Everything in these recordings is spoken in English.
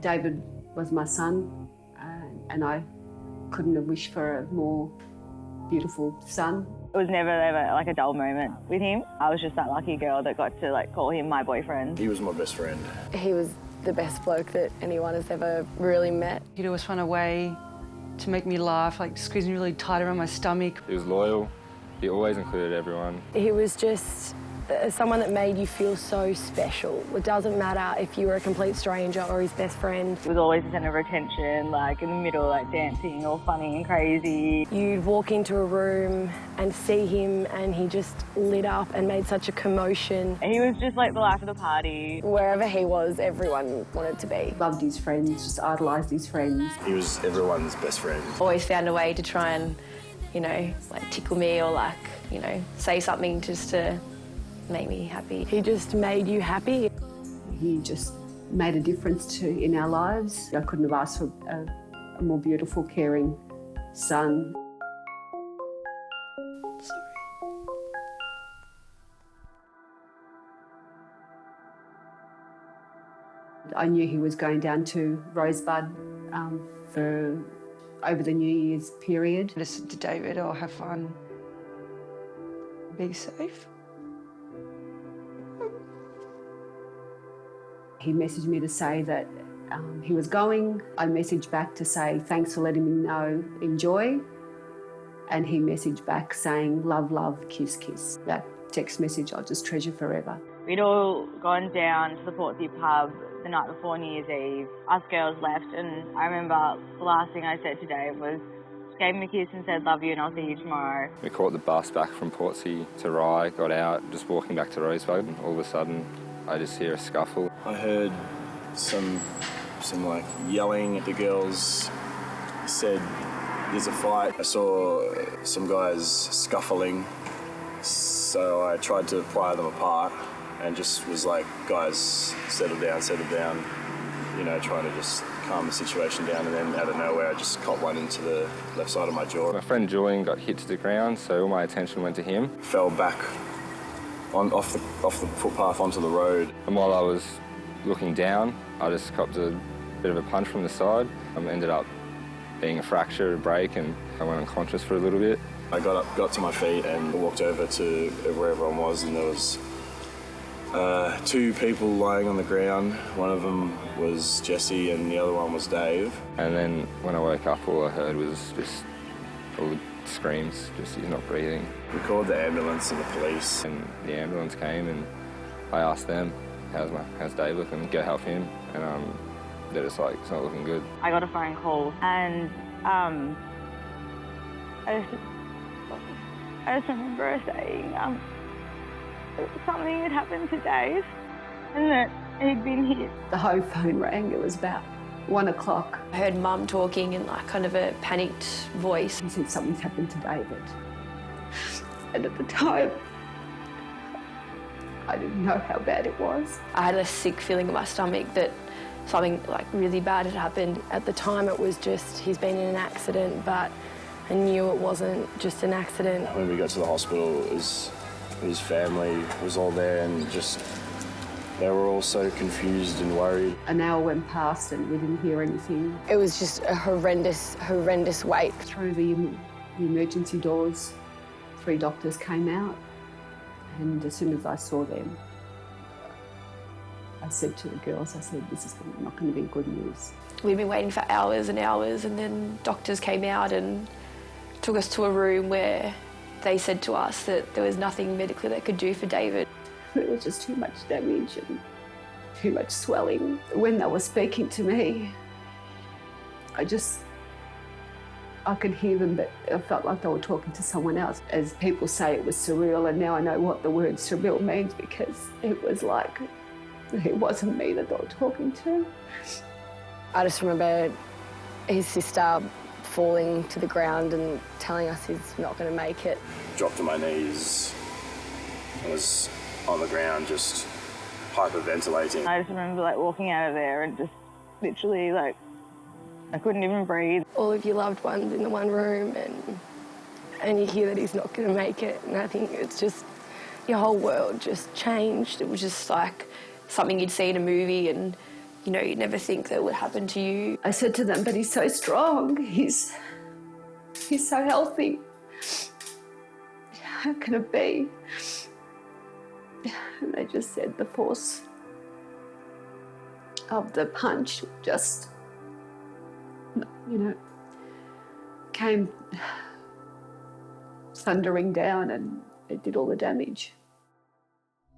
David was my son, and I couldn't have wished for a more beautiful son. It was never ever like a dull moment with him. I was just that lucky girl that got to like call him my boyfriend. He was my best friend. He was the best bloke that anyone has ever really met. He'd always find a way to make me laugh, like squeeze me really tight around my stomach. He was loyal. He always included everyone. He was just someone that made you feel so special. It doesn't matter if you were a complete stranger or his best friend. He was always the centre of attention, like in the middle, like dancing, all funny and crazy. You'd walk into a room and see him and he just lit up and made such a commotion. He was just like the life of the party. Wherever he was, everyone wanted to be. Loved his friends, just idolised his friends. He was everyone's best friend. Always found a way to try and, you know, like tickle me or like, you know, say something just to make me happy. He just made you happy. He just made a difference in our lives. I couldn't have asked for a more beautiful, caring son. I knew he was going down to Rosebud for over the New Year's period. I just said to David, oh, have fun, be safe. He messaged me to say that he was going. I messaged back to say, thanks for letting me know, enjoy. And he messaged back saying, love, love, kiss, kiss. That text message I'll just treasure forever. We'd all gone down to the Portsea pub the night before New Year's Eve. Us girls left, and I remember the last thing I said to Dave was, gave him a kiss and said, love you and I'll see you tomorrow. We caught the bus back from Portsea to Wright, got out, just walking back to Rosebud, and all of a sudden I just hear a scuffle. I heard some like yelling. The girls said, there's a fight. I saw some guys scuffling, so I tried to pry them apart and just was like, guys, settle down, you know, trying to just calm the situation down. And then out of nowhere, I just caught one into the left side of my jaw. My friend Julian got hit to the ground, so all my attention went to him. Fell back off the footpath onto the road. And while I was looking down, I just copped a bit of a punch from the side. Ended up being a fracture, a break, and I went unconscious for a little bit. I got to my feet and walked over to where everyone was, and there was two people lying on the ground. One of them was Jesse and the other one was Dave. And then when I woke up, all I heard was just all the screams, just he's not breathing. We called the ambulance and the police. And the ambulance came and I asked them, how's Dave looking? Go help him. And they're just like, it's not looking good. I got a phone call and I just remember her saying something had happened to Dave and that he'd been hit. The whole phone rang. It was about 1 o'clock. I heard Mum talking in like kind of a panicked voice. He said something's happened to David. And at the time, I didn't know how bad it was. I had a sick feeling in my stomach that something like really bad had happened. At the time, it was just he's been in an accident, but I knew it wasn't just an accident. When we got to the hospital, his family was all there and just, they were all so confused and worried. An hour went past and we didn't hear anything. It was just a horrendous wait. Through the emergency doors, 3 doctors came out, and as soon as I saw them, I said to the girls, I said, this is not going to be good news. We'd been waiting for hours and hours, and then doctors came out and took us to a room where they said to us that there was nothing medically they could do for David. There was just too much damage and too much swelling. When they were speaking to me, I could hear them, but I felt like they were talking to someone else. As people say, it was surreal, and now I know what the word surreal means, because it was like, it wasn't me that they were talking to. I just remember his sister falling to the ground and telling us he's not going to make it. Dropped to my knees. I was on the ground just hyperventilating. I just remember like walking out of there and just literally like, I couldn't even breathe. All of your loved ones in the one room, and you hear that he's not going to make it, and I think it's just, your whole world just changed. It was just like something you'd see in a movie, and you know, you'd never think that would happen to you. I said to them, but he's so strong, he's so healthy. How can it be? And they just said the force of the punch just, you know, came thundering down and it did all the damage.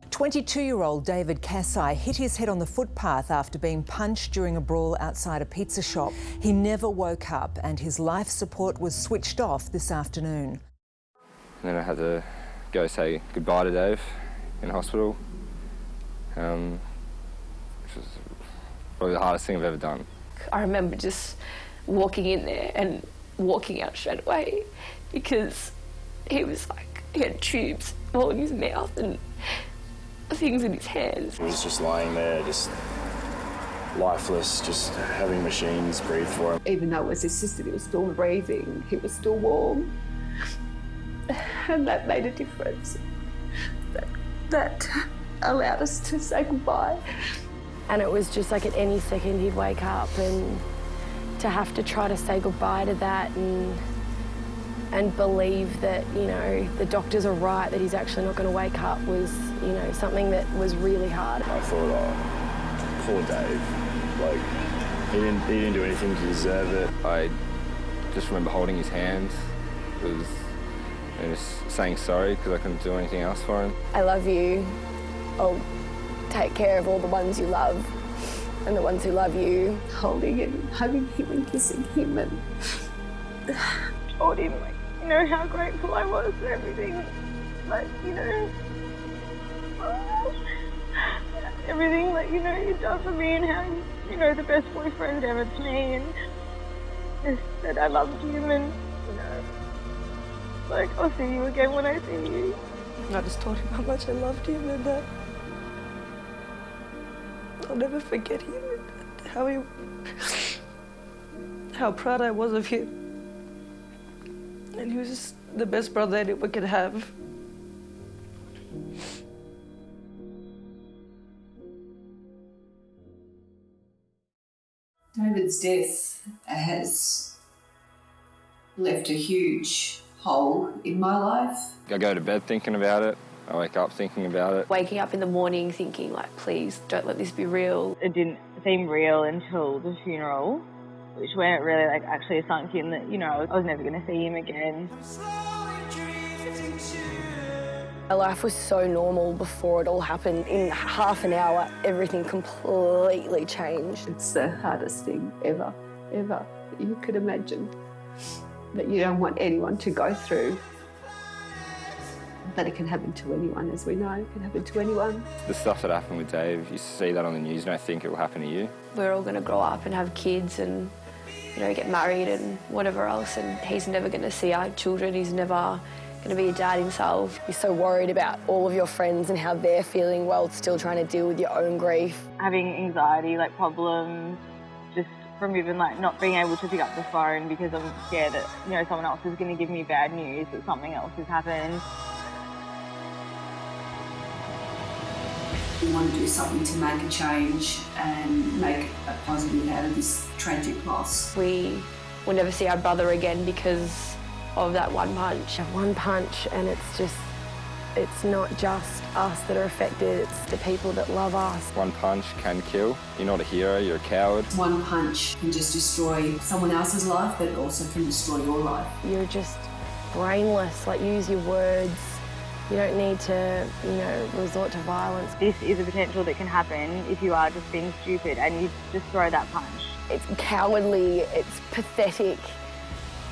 22-year-old David Cassai hit his head on the footpath after being punched during a brawl outside a pizza shop. He never woke up and his life support was switched off this afternoon. And then I had to go say goodbye to Dave in hospital, which was probably the hardest thing I've ever done. I remember just walking in there and walking out straight away because he was like, he had tubes all in his mouth and things in his hands. He was just lying there, just lifeless, just having machines breathe for him. Even though it was assisted, he was still breathing, he was still warm. And that made a difference. That allowed us to say goodbye. And it was just like at any second he'd wake up, and to have to try to say goodbye to that and believe that, you know, the doctors are right, that he's actually not going to wake up was, you know, something that was really hard. I thought, oh, poor Dave. Like, he didn't do anything to deserve it. I just remember holding his hand and just saying sorry because I couldn't do anything else for him. I love you. I'll take care of all the ones you love and the ones who love you. Holding and hugging him and kissing him and told him, like, you know, how grateful I was for everything. Like, you know, everything, like, you know, you've done for me and how, you know, the best boyfriend ever to me, and just said I loved him and, you know, like, I'll see you again when I see you. I just told him how much I loved him and that I'll never forget him and how proud I was of him. And he was just the best brother anyone could have. David's death has left a huge hole in my life. I go to bed thinking about it. I wake up thinking about it. Waking up in the morning thinking, like, please don't let this be real. It didn't seem real until the funeral, which when it really, like, actually sunk in that, you know, I was never going to see him again. My life was so normal before it all happened. In half an hour, everything completely changed. It's the hardest thing ever that you could imagine, that you don't want anyone to go through. But it can happen to anyone, as we know. It can happen to anyone. The stuff that happened with Dave, you see that on the news and I think it will happen to you. We're all going to grow up and have kids and, you know, get married and whatever else, and he's never going to see our children. He's never going to be a dad himself. You're so worried about all of your friends and how they're feeling while still trying to deal with your own grief. Having anxiety, like, problems, just from even, like, not being able to pick up the phone because I'm scared that, you know, someone else is going to give me bad news that something else has happened. We want to do something to make a change and make a positive out of this tragic loss. We will never see our brother again because of that one punch. One punch, and it's not just us that are affected, it's the people that love us. One punch can kill. You're not a hero, you're a coward. One punch can just destroy someone else's life, but it also can destroy your life. You're just brainless, like, use your words. You don't need to, you know, resort to violence. This is a potential that can happen if you are just being stupid and you just throw that punch. It's cowardly, it's pathetic,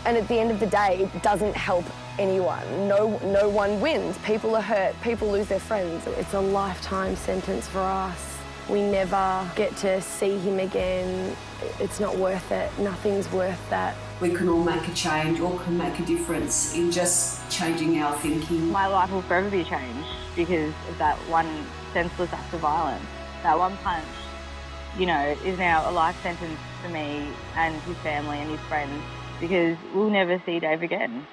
and at the end of the day, it doesn't help anyone. No one wins. People are hurt, people lose their friends. It's a lifetime sentence for us. We never get to see him again. It's not worth it. Nothing's worth that. We can all make a change, all can make a difference in just changing our thinking. My life will forever be changed because of that one senseless act of violence. That one punch, you know, is now a life sentence for me and his family and his friends because we'll never see Dave again.